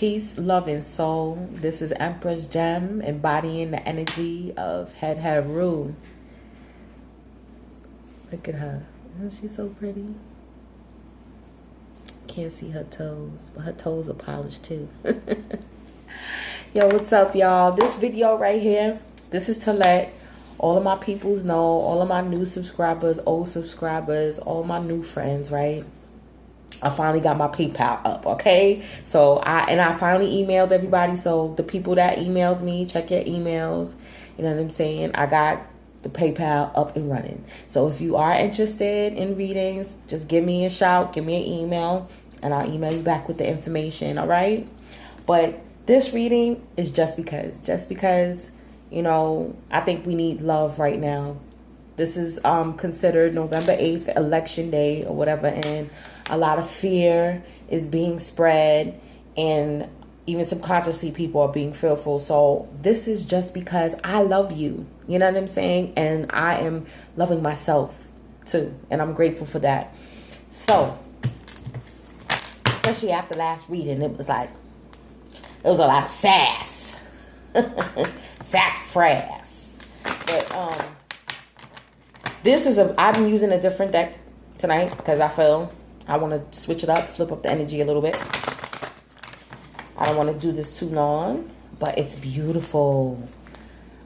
Peace, love, and soul. This is Empress Gem, embodying the energy of Head Rule. Look at her. Isn't she so pretty? Can't see her toes, but her toes are polished too. Yo, what's up, y'all? This video right here, this is to let all of my peoples know, all of my new subscribers, old subscribers, all my new friends, right? I finally got my PayPal up, okay? So I finally emailed everybody. So the people that emailed me, check your emails. You know what I'm saying? I got the PayPal up and running. So if you are interested in readings, just give me a shout, give me an email, and I'll email you back with the information, all right? But this reading is just because, you know, I think we need love right now. This is considered November 8th, election day or whatever, and a lot of fear is being spread, and even subconsciously people are being fearful. So this is just because I love you. You know what I'm saying? And I am loving myself too, and I'm grateful for that. So, especially after last reading, it was a lot of sass. Sassafras. But I'm using a different deck tonight because I want to switch it up, flip up the energy a little bit. I don't want to do this too long, but it's beautiful.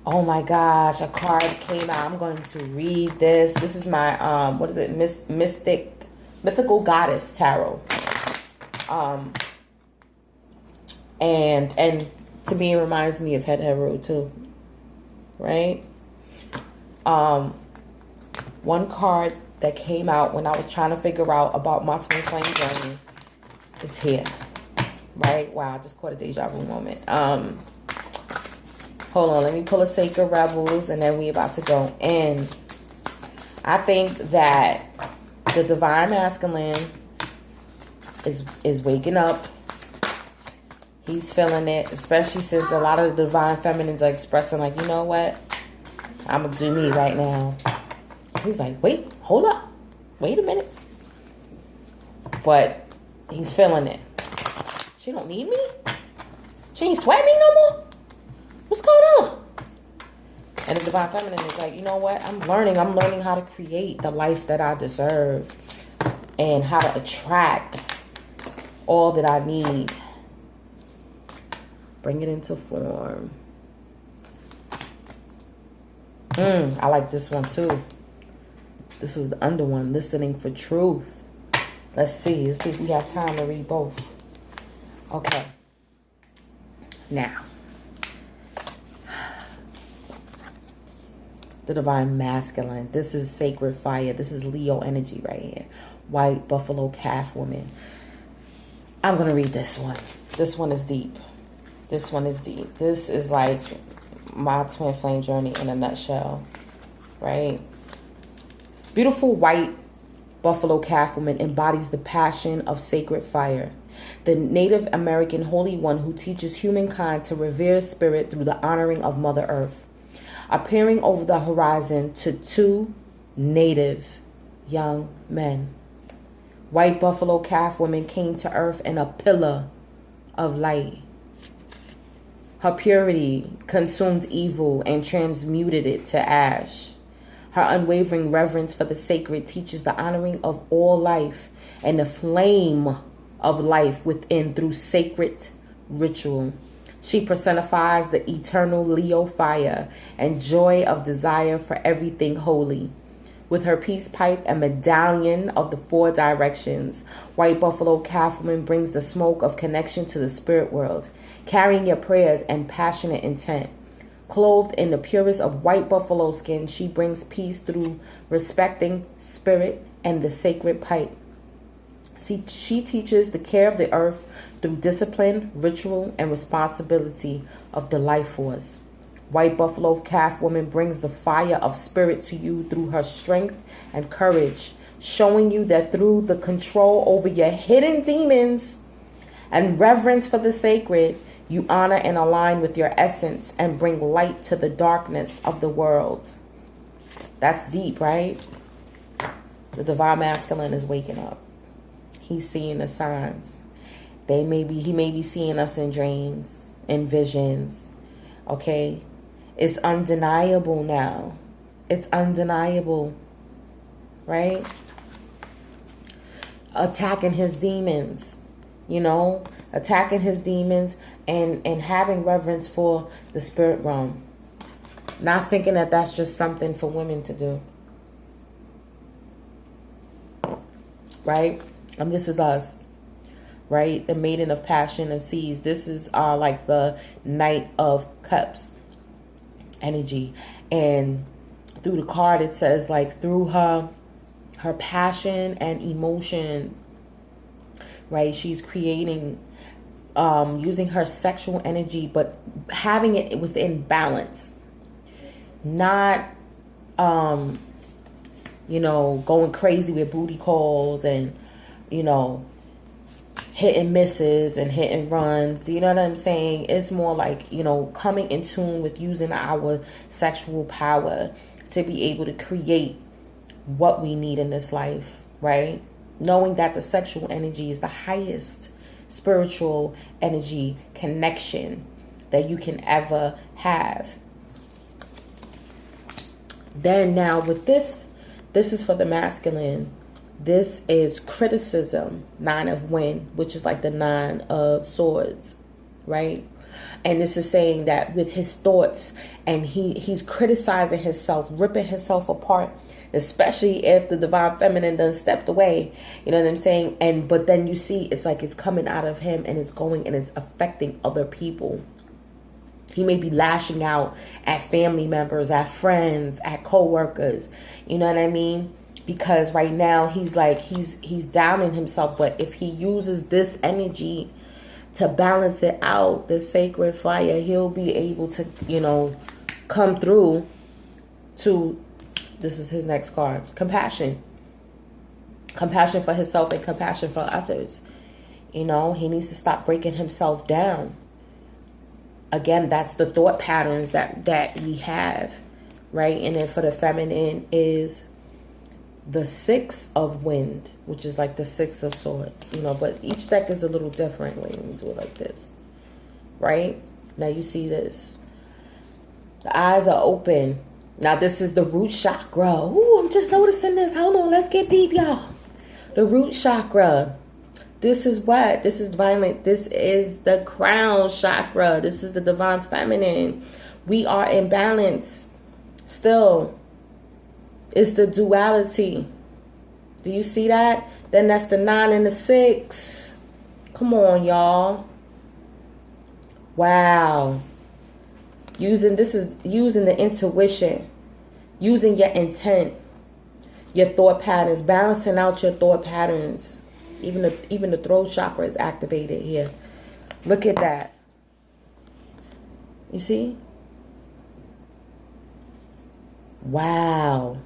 Oh my gosh, a card came out. I'm going to read this. This is my, what is it? Mythical Goddess Tarot. And to me, it reminds me of Head Road too. Right? One card that came out when I was trying to figure out about my twin flame journey is here. Right? Wow, I just caught a deja vu moment. Hold on, let me pull a Sacred Rebels and then we about to go in. I think that the Divine Masculine is waking up. He's feeling it, especially since a lot of the Divine Feminines are expressing like, you know what? I'm gonna do me right now. He's like, wait, hold up. Wait a minute. But he's feeling it. She don't need me? She ain't sweat me no more? What's going on? And the Divine Feminine is like, you know what? I'm learning how to create the life that I deserve and how to attract all that I need. Bring it into form. I like this one too. This is the under one, listening for truth. Let's see if we have time to read both. Okay. Now, the Divine Masculine. This is Sacred Fire. This is Leo energy right here. White Buffalo Calf Woman. I'm going to read this one. This one is deep. This one is deep. This is like my twin flame journey in a nutshell. Right? Beautiful white Buffalo Calf Woman embodies the passion of sacred fire. The Native American Holy One who teaches humankind to revere spirit through the honoring of Mother Earth. Appearing over the horizon to two native young men. White Buffalo Calf Woman came to earth in a pillar of light. Her purity consumed evil and transmuted it to ash. Her unwavering reverence for the sacred teaches the honoring of all life and the flame of life within through sacred ritual. She personifies the eternal Leo fire and joy of desire for everything holy. With her peace pipe and medallion of the four directions, White Buffalo Calf Woman brings the smoke of connection to the spirit world, carrying your prayers and passionate intent. Clothed in the purest of white buffalo skin, she brings peace through respecting spirit and the sacred pipe. She teaches the care of the earth through discipline, ritual, and responsibility of the life force. White Buffalo Calf Woman brings the fire of spirit to you through her strength and courage, showing you that through the control over your hidden demons and reverence for the sacred, you honor and align with your essence and bring light to the darkness of the world. That's deep, right? The Divine Masculine is waking up. He's seeing the signs. He may be seeing us in dreams, in visions. Okay? It's undeniable now. It's undeniable. Right? Attacking his demons. You know? Attacking his demons and having reverence for the spirit realm. Not thinking that that's just something for women to do. Right? And this is us. Right? The maiden of passion of seas. This is like the Knight of Cups energy. And through the card it says like through her passion and emotion, right? She's creating, using her sexual energy, but having it within balance. Not, you know, going crazy with booty calls and, you know, hit and misses and hit and runs. You know what I'm saying? It's more like, you know, coming in tune with using our sexual power to be able to create what we need in this life, right? Knowing that the sexual energy is the highest spiritual energy connection that you can ever have. Then now with this is for the masculine. This is criticism, 9 of wind, which is like the 9 of swords, right? And this is saying that with his thoughts, and he's criticizing himself, ripping himself apart, especially if the divine feminine done stepped away. You know what I'm saying? But then you see it's like it's coming out of him and it's going and it's affecting other people. He may be lashing out at family members, at friends, at co-workers. You know what I mean? Because right now he's like, he's downing himself. But if he uses this energy to balance it out, the sacred fire, he'll be able to, you know, come through to, this is his next card, compassion. Compassion for himself and compassion for others. You know, he needs to stop breaking himself down. Again, that's the thought patterns that we have, right? And then for the feminine is the 6 of wind, which is like the 6 of swords, you know, but each deck is a little different when you do it like this, right? Now you see this. The eyes are open. Now this is the root chakra. Ooh, I'm just noticing this. Hold on, let's get deep, y'all. The root chakra. This is what? This is violent. This is the crown chakra. This is the divine feminine. We are in balance still. It's the duality. Do you see that? Then that's the 9 and the 6. Come on, y'all. Wow. This is using the intuition, using your intent, your thought patterns, balancing out your thought patterns. Even the throat chakra is activated here. Look at that. You see? Wow.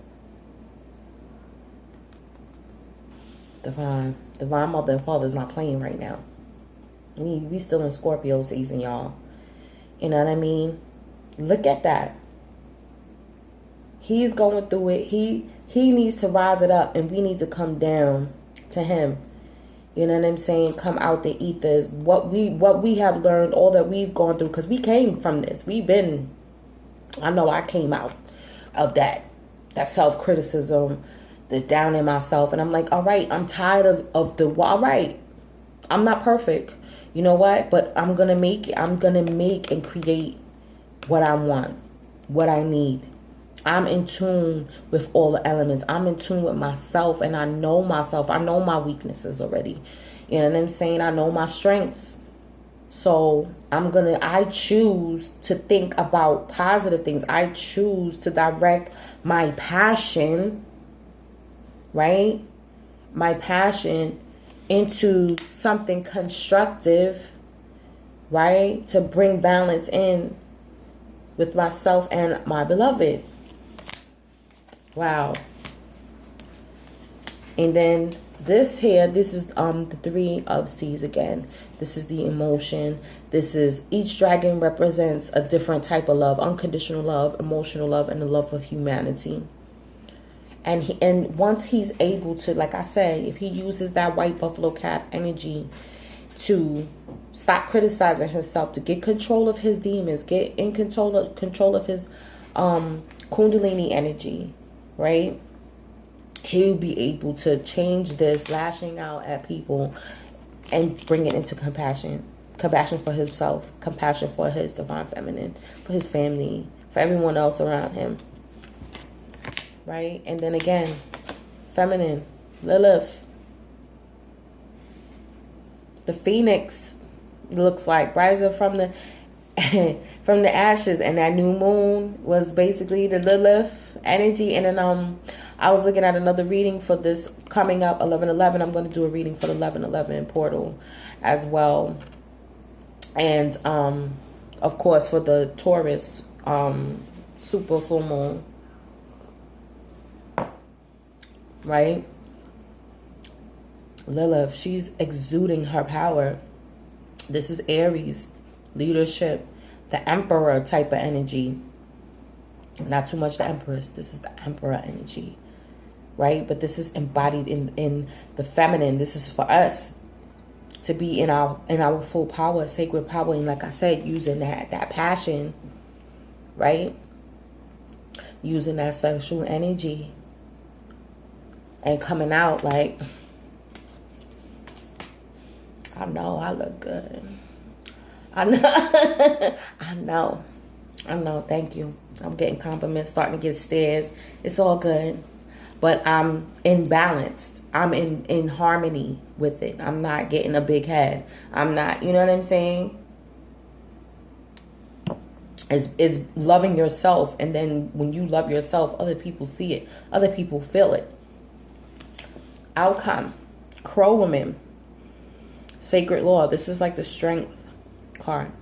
Divine Mother and Father is not playing right now. We still in Scorpio season, y'all. You know what I mean? Look at that. He's going through it. He needs to rise it up, and we need to come down to him. You know what I'm saying? Come out the ethers. What we have learned, all that we've gone through, because we came from this. I know I came out of that self-criticism, the down in myself. And I'm like, all right, I'm tired of all right, I'm not perfect. You know what? But I'm going to make it. I'm going to make and create what I want, what I need. I'm in tune with all the elements. I'm in tune with myself, and I know myself. I know my weaknesses already. You know what I'm saying? I know my strengths. So I choose to think about positive things. I choose to direct my passion, right? My passion into something constructive, right? To bring balance in with myself and my beloved. Wow. And then this is the 3 of Seas again. This is the emotion. This is, each dragon represents a different type of love: unconditional love, emotional love, and the love of humanity. And once he's able to, like I said, if he uses that white buffalo calf energy to stop criticizing himself, to get control of his demons, get in control of his Kundalini energy, right? He'll be able to change this lashing out at people and bring it into compassion. Compassion for himself, compassion for his divine feminine, for his family, for everyone else around him. Right? And then again, feminine, Lilith. The phoenix looks like rising from the from the ashes, and that new moon was basically the Lilith energy. And then I was looking at another reading for this coming up 11/11. I'm going to do a reading for the 11/11 portal as well. And of course for the Taurus super full moon, right? Lilith, she's exuding her power. This is Aries, leadership, the Emperor type of energy. Not too much the Empress. This is the Emperor energy, right? But this is embodied in the feminine. This is for us to be in our full power, sacred power, and like I said, using that passion, right? Using that sexual energy and coming out like, I know I look good. I know. I know. Thank you. I'm getting compliments, starting to get stares. It's all good. But I'm in balance. I'm in harmony with it. I'm not getting a big head. I'm not, you know what I'm saying? Is loving yourself. And then when you love yourself, other people see it. Other people feel it. Outcome. Crow woman. Sacred law. This is like the strength card.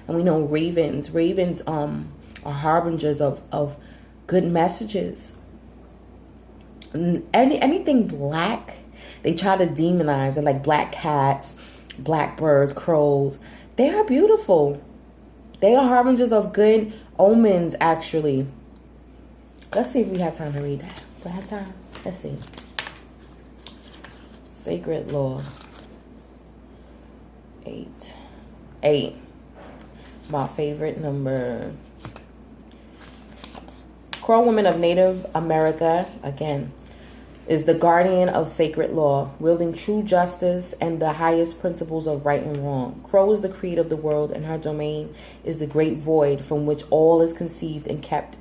And we know ravens. Ravens are harbingers of good messages. Anything black, they try to demonize it, like black cats, black birds, crows. They are beautiful. They are harbingers of good omens, actually. Let's see if we have time to read that. Do I have time? Let's see. Sacred law. 8. My favorite number. Crow woman of Native America, again, is the guardian of sacred law, wielding true justice and the highest principles of right and wrong. Crow is the creator of the world, and her domain is the great void from which all is conceived and kept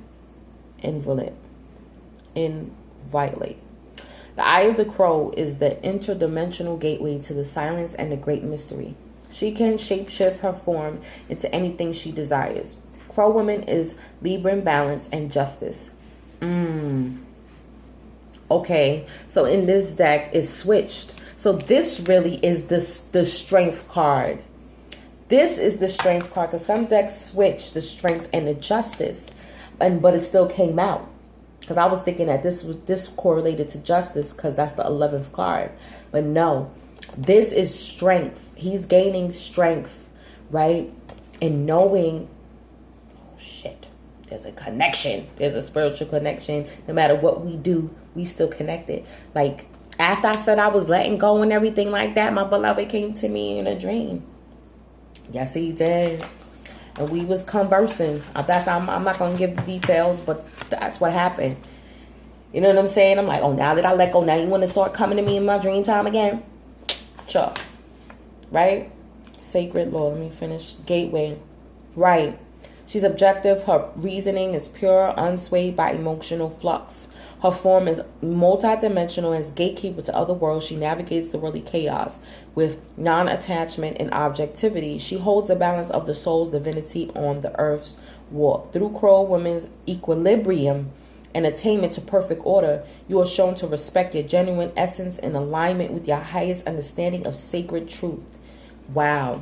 inviolate. The eye of the crow is the interdimensional gateway to the silence and the great mystery. She can shapeshift her form into anything she desires. Crow woman is Libra in balance and justice. Okay, so in this deck it's switched. So this really is the strength card. This is the strength card, because some decks switch the strength and the justice, but it still came out. Because I was thinking that this correlated to justice because that's the 11th card, but no, this is strength. He's gaining strength, right? And knowing, oh shit, there's a connection. There's a spiritual connection. No matter what we do, we still connected. Like, after I said I was letting go and everything like that, my beloved came to me in a dream. Yes, he did. And we was conversing. I'm not going to give the details, but that's what happened. You know what I'm saying? I'm like, oh, now that I let go, now you want to start coming to me in my dream time again? Sure. Right? Sacred law. Let me finish. Gateway. Right. She's objective. Her reasoning is pure, unswayed by emotional flux. Her form is multidimensional. As gatekeeper to other worlds, she navigates the worldly chaos with non-attachment and objectivity. She holds the balance of the soul's divinity on the earth's walk. Through Crow woman's equilibrium and attainment to perfect order, you are shown to respect your genuine essence in alignment with your highest understanding of sacred truth. Wow.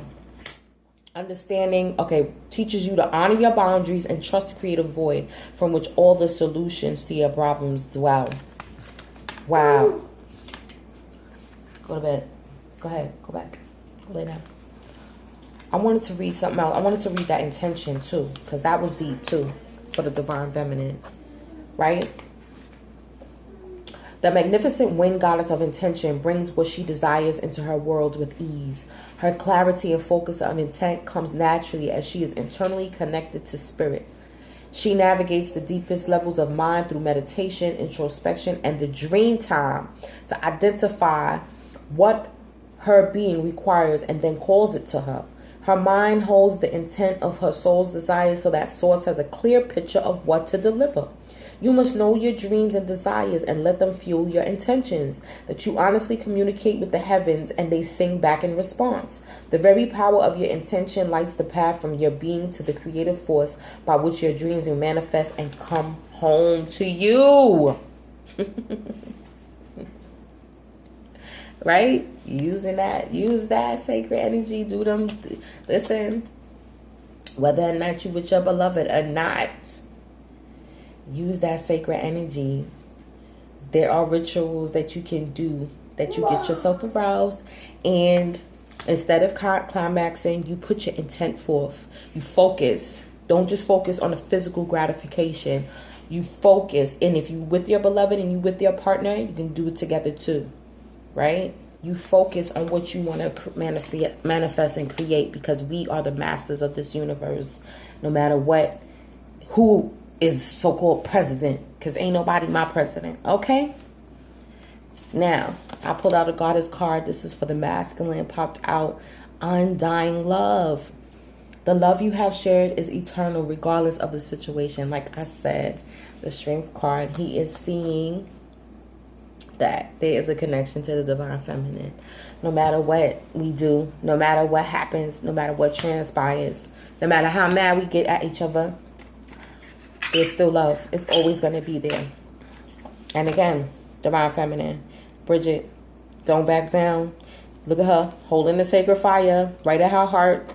Understanding, okay, teaches you to honor your boundaries and trust the creative void from which all the solutions to your problems dwell. Wow. Go to bed. Go ahead. Go back. Go lay down. I wanted to read something else. I wanted to read that intention too, because that was deep too, for the divine feminine. Right? The magnificent wind goddess of intention brings what she desires into her world with ease. Her clarity and focus of intent comes naturally as she is internally connected to spirit. She navigates the deepest levels of mind through meditation, introspection, and the dream time to identify what her being requires and then calls it to her. Her mind holds the intent of her soul's desires so that source has a clear picture of what to deliver. You must know your dreams and desires and let them fuel your intentions, that you honestly communicate with the heavens and they sing back in response. The very power of your intention lights the path from your being to the creative force by which your dreams will manifest and come home to you. Right? Use that sacred energy. Listen, whether or not you with your beloved or not, use that sacred energy. There are rituals that you can do that you get yourself aroused, and instead of climaxing, you put your intent forth. You focus. Don't just focus on the physical gratification. You focus, and if you with your beloved and you with your partner, you can do it together too. Right? You focus on what you want to manifest and create, because we are the masters of this universe, no matter who is so-called president, because ain't nobody my president. Okay? Now, I pulled out a goddess card. This is for the masculine. Popped out undying love. The love you have shared is eternal regardless of the situation. Like I said, the strength card, he is seeing that there is a connection to the divine feminine. No matter what we do, no matter what happens, no matter what transpires, no matter how mad we get at each other, there's still love. It's always going to be there. And again, divine feminine, Bridget, don't back down. Look at her holding the sacred fire right at her heart.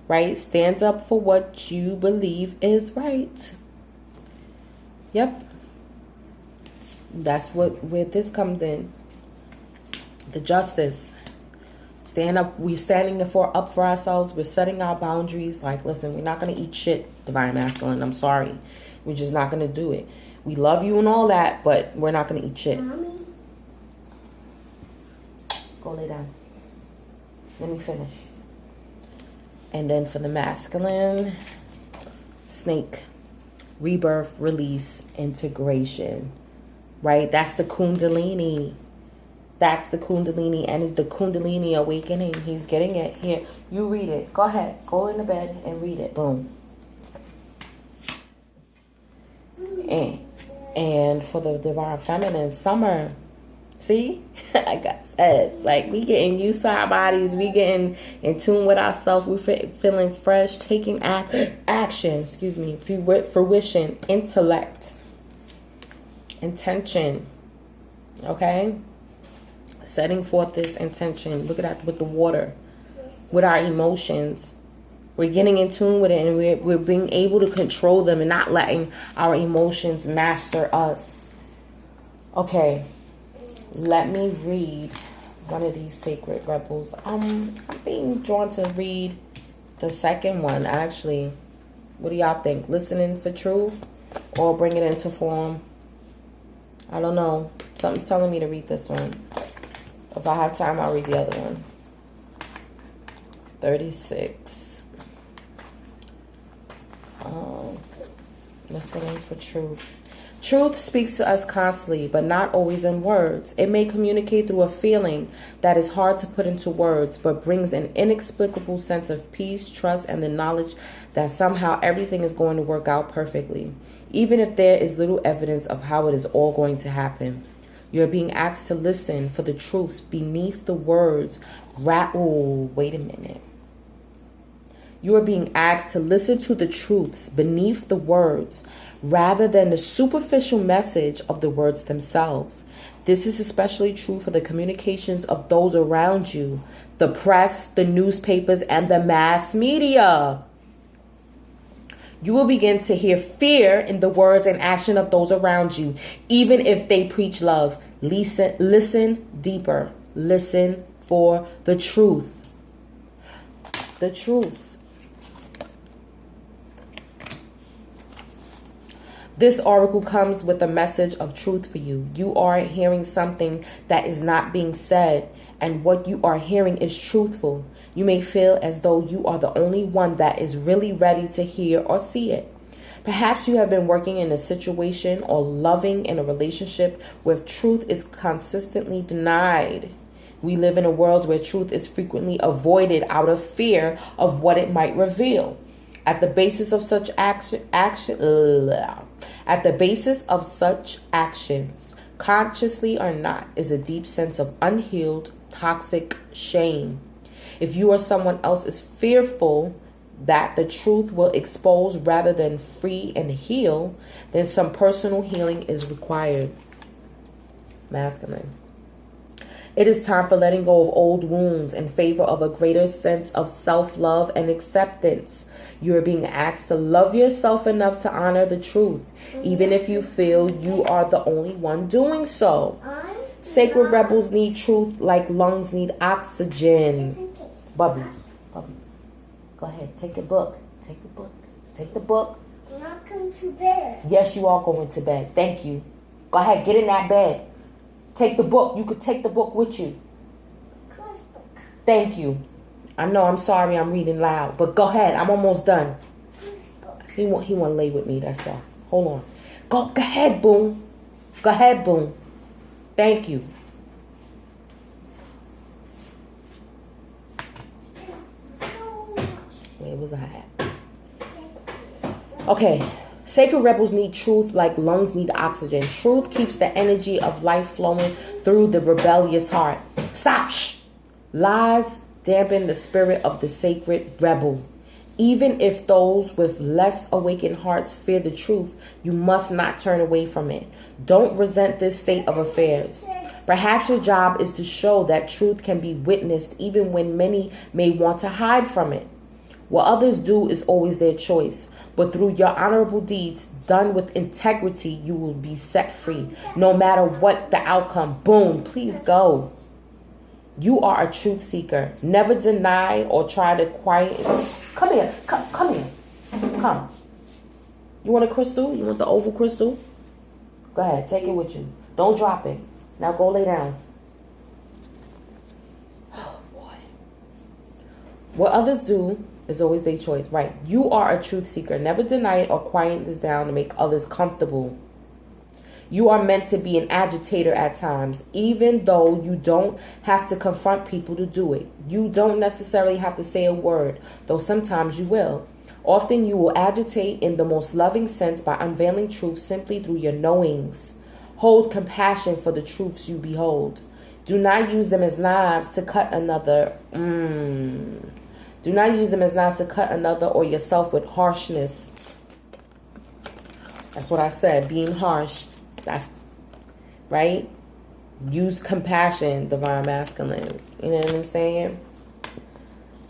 Right? Stand up for what you believe is right. Yep. That's where this comes in. The justice. Stand up. We're standing up for ourselves. We're setting our boundaries. Like, listen, we're not going to eat shit, divine masculine. I'm sorry. We're just not going to do it. We love you and all that, but we're not going to eat shit. Mommy. Go lay down. Let me finish. And then for the masculine, snake. Rebirth, release, integration. Right? That's the Kundalini. That's the Kundalini. And the Kundalini awakening. He's getting it. Here, you read it. Go ahead. Go in the bed and read it. Boom. And for the divine feminine, summer. See? Like I said, like we getting used to our bodies. We getting in tune with ourselves. We feeling fresh. Taking action. Fruition. Intellect. Intention. Okay? Setting forth this intention. Look at that with the water. With our emotions. We're getting in tune with it, and we're being able to control them and not letting our emotions master us. Okay. Let me read one of these sacred rebels. I'm being drawn to read the second one, actually. What do y'all think? Listening for truth or bring it into form? I don't know. Something's telling me to read this one. If I have time, I'll read the other one. 36. Listening for truth. Truth speaks to us constantly, but not always in words. It may communicate through a feeling that is hard to put into words, but brings an inexplicable sense of peace, trust, and the knowledge that somehow everything is going to work out perfectly, even if there is little evidence of how it is all going to happen. You're being asked to listen for the truths beneath the words. Wait a minute. You are being asked to listen to the truths beneath the words rather than the superficial message of the words themselves. This is especially true for the communications of those around you, the press, the newspapers, and the mass media. You will begin to hear fear in the words and action of those around you, even if they preach love. Listen deeper. Listen for the truth. The truth. This oracle comes with a message of truth for you. You are hearing something that is not being said, and what you are hearing is truthful. You may feel as though you are the only one that is really ready to hear or see it. Perhaps you have been working in a situation or loving in a relationship where truth is consistently denied. We live in a world where truth is frequently avoided out of fear of what it might reveal. At the basis of such actions, consciously or not, is a deep sense of unhealed, toxic shame. If you or someone else is fearful that the truth will expose rather than free and heal, then some personal healing is required. Masculine. It is time for letting go of old wounds in favor of a greater sense of self-love and acceptance. You are being asked to love yourself enough to honor the truth, even if you feel you are the only one doing so. Sacred rebels need truth like lungs need oxygen. Bubby. Go ahead, take the book. Take the book. I'm not going to bed. Yes, you are going to bed. Thank you. Go ahead, get in that bed. Take the book. You could take the book with you. Book. Thank you. I know, I'm sorry I'm reading loud, but go ahead. I'm almost done. He want to lay with me, that's why. Hold on. Go ahead, Boom. Go ahead, Boom. Thank you. Where was I at? Okay. Sacred rebels need truth like lungs need oxygen. Truth keeps the energy of life flowing through the rebellious heart. Stop. Shh. Lies dampen the spirit of the sacred rebel. Even if those with less awakened hearts fear the truth, you must not turn away from it. Don't resent this state of affairs. Perhaps your job is to show that truth can be witnessed even when many may want to hide from it. What others do is always their choice, but through your honorable deeds done with integrity, you will be set free, no matter what the outcome. Boom, please go. You are a truth seeker. Never deny or try to quiet. Come here. Come here. Come. You want a crystal? You want the oval crystal? Go ahead. Take it with you. Don't drop it. Now go lay down. Oh, boy. What others do is always their choice. Right. You are a truth seeker. Never deny it or quiet this down to make others comfortable. You are meant to be an agitator at times, even though you don't have to confront people to do it. You don't necessarily have to say a word, though sometimes you will. Often you will agitate in the most loving sense by unveiling truth simply through your knowings. Hold compassion for the truths you behold. Do not use them as knives to cut another. Do not use them as knives to cut another or yourself with harshness. That's what I said, being harsh. That's right. Use compassion, divine masculine. You know what I'm saying?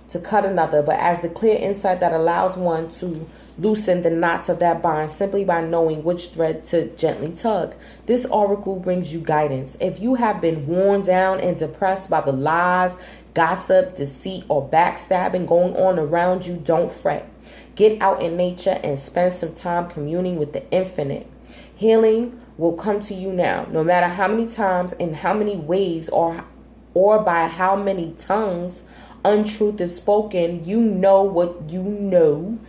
To cut another, but as the clear insight that allows one to loosen the knots of that bind simply by knowing which thread to gently tug. This oracle brings you guidance. If you have been worn down and depressed by the lies, gossip, deceit, or backstabbing going on around you, don't fret. Get out in nature and spend some time communing with the infinite. Healing will come to you now, no matter how many times, in how many ways, or by how many tongues untruth is spoken. You know what you know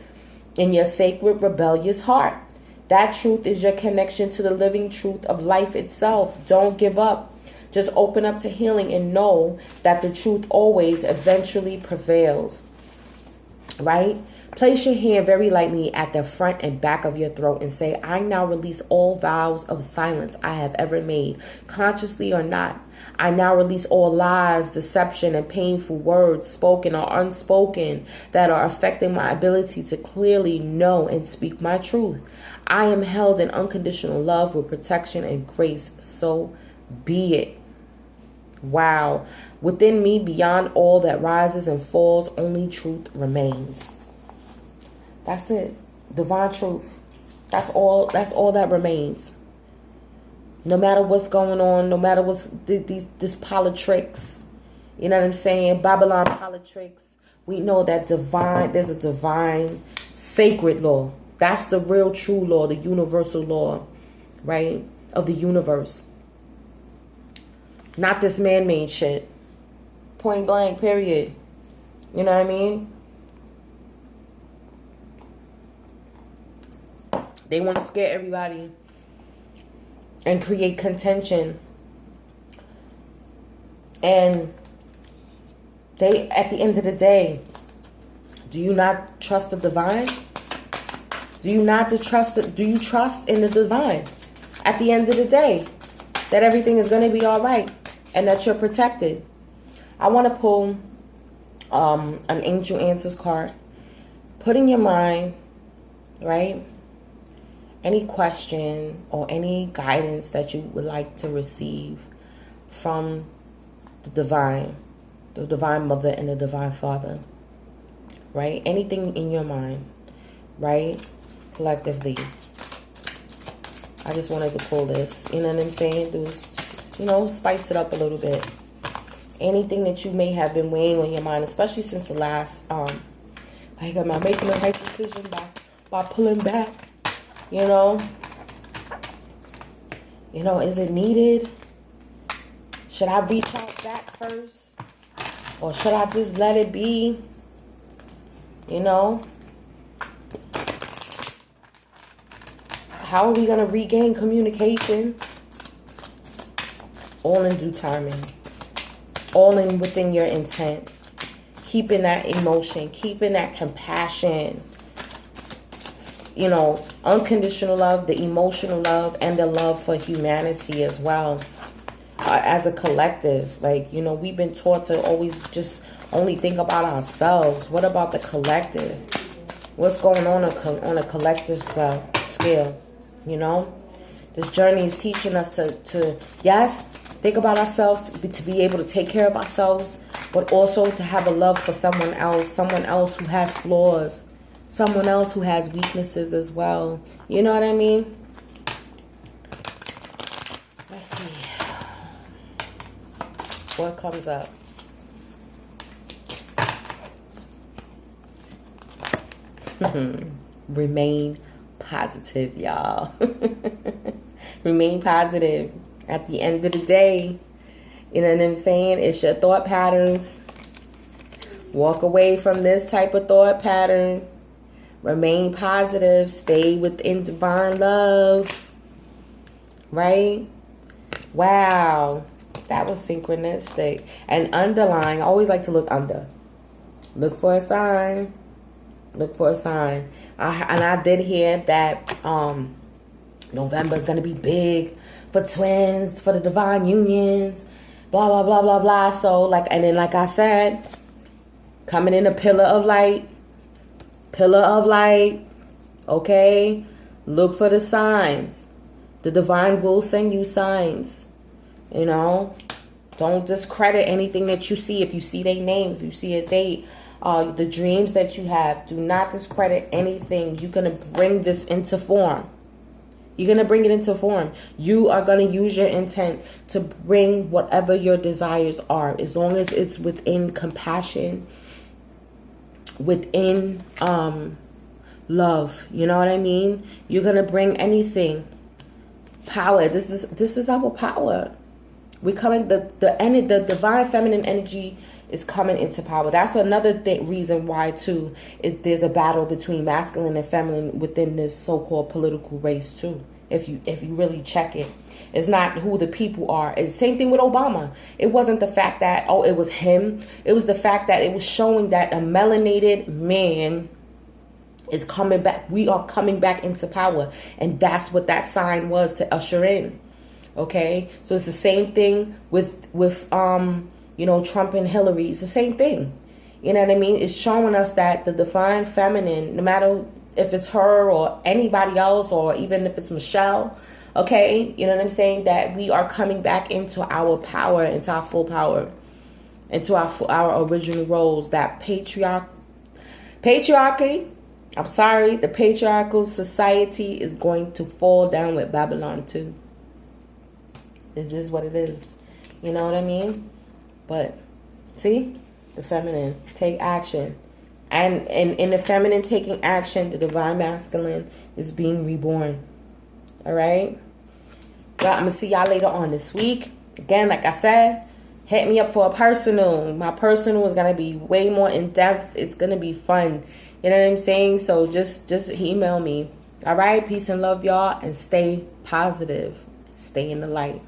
in your sacred rebellious heart. That truth is your connection to the living truth of life itself. Don't give up. Just open up to healing and know that the truth always eventually prevails. Right? Place your hand very lightly at the front and back of your throat and say, I now release all vows of silence I have ever made, consciously or not. I now release all lies, deception, and painful words, spoken or unspoken, that are affecting my ability to clearly know and speak my truth. I am held in unconditional love with protection and grace. So be it. Wow. Within me, beyond all that rises and falls, only truth remains. That's it. Divine truth. That's all that remains. No matter what's going on, no matter what's this politics, you know what I'm saying? Babylon politics. We know that there's a divine sacred law. That's the real true law, the universal law, right, of the universe. Not this man-made shit. Point blank, period. You know what I mean? They want to scare everybody and create contention. And they, at the end of the day, do you not trust the divine? Do you not trust it? Do you trust in the divine? At the end of the day, that everything is going to be all right and that you're protected. I want to pull an Angel Answers card. Put in your mind, right, any question or any guidance that you would like to receive from the divine mother and the divine father, right? Anything in your mind, right? Collectively. I just wanted to pull this, you know what I'm saying? Spice it up a little bit. Anything that you may have been weighing on your mind, especially since the last, like, am I making the right decision by pulling back? You know, is it needed? Should I reach out back first? Or should I just let it be? You know? How are we going to regain communication? All in due timing. All in within your intent. Keeping that emotion. Keeping that compassion. Unconditional love, the emotional love, and the love for humanity as well. As a collective, we've been taught to always just only think about ourselves. What about the collective? What's going on a collective scale? This journey is teaching us to yes, think about ourselves, to be able to take care of ourselves, but also to have a love for someone else who has flaws, someone else who has weaknesses as well. You know what I mean? Let's see. What comes up? Remain positive, y'all. Remain positive. At the end of the day, you know what I'm saying? It's your thought patterns. Walk away from this type of thought pattern. Remain positive. Stay within divine love. Right? Wow. That was synchronistic. And underlying, I always like to look under. Look for a sign. Look for a sign. I did hear that November is going to be big for twins, for the divine unions, blah, blah, blah, blah, blah. So, and then like I said, coming in a pillar of light. Pillar of light. Okay? Look for the signs. The divine will send you signs. Don't discredit anything that you see. If you see their name, if you see a date, the dreams that you have, do not discredit anything. You're going to bring this into form. You're going to bring it into form. You are going to use your intent to bring whatever your desires are, as long as it's within compassion, within love. You know what I mean? You're going to bring anything. Power. This is our power. We're coming, the divine feminine energy is coming into power. That's another reason why, too, there's a battle between masculine and feminine within this so-called political race, too. If you really check it. It's not who the people are. It's the same thing with Obama. It wasn't the fact that, it was him. It was the fact that it was showing that a melanated man is coming back. We are coming back into power. And that's what that sign was to usher in. Okay, so it's the same thing with Trump and Hillary. It's the same thing. You know what I mean? It's showing us that the divine feminine, no matter if it's her or anybody else, or even if it's Michelle, okay, you know what I'm saying? That we are coming back into our power, into our full power, into our original roles. That patriarchy. I'm sorry, the patriarchal society is going to fall down with Babylon too. It is what it is. You know what I mean? But, see? The feminine. Take action. And in the feminine taking action, the divine masculine is being reborn. All right? Well, I'm going to see y'all later on this week. Again, like I said, hit me up for a personal. My personal is going to be way more in depth. It's going to be fun. You know what I'm saying? So just email me. All right? Peace and love, y'all. And stay positive. Stay in the light.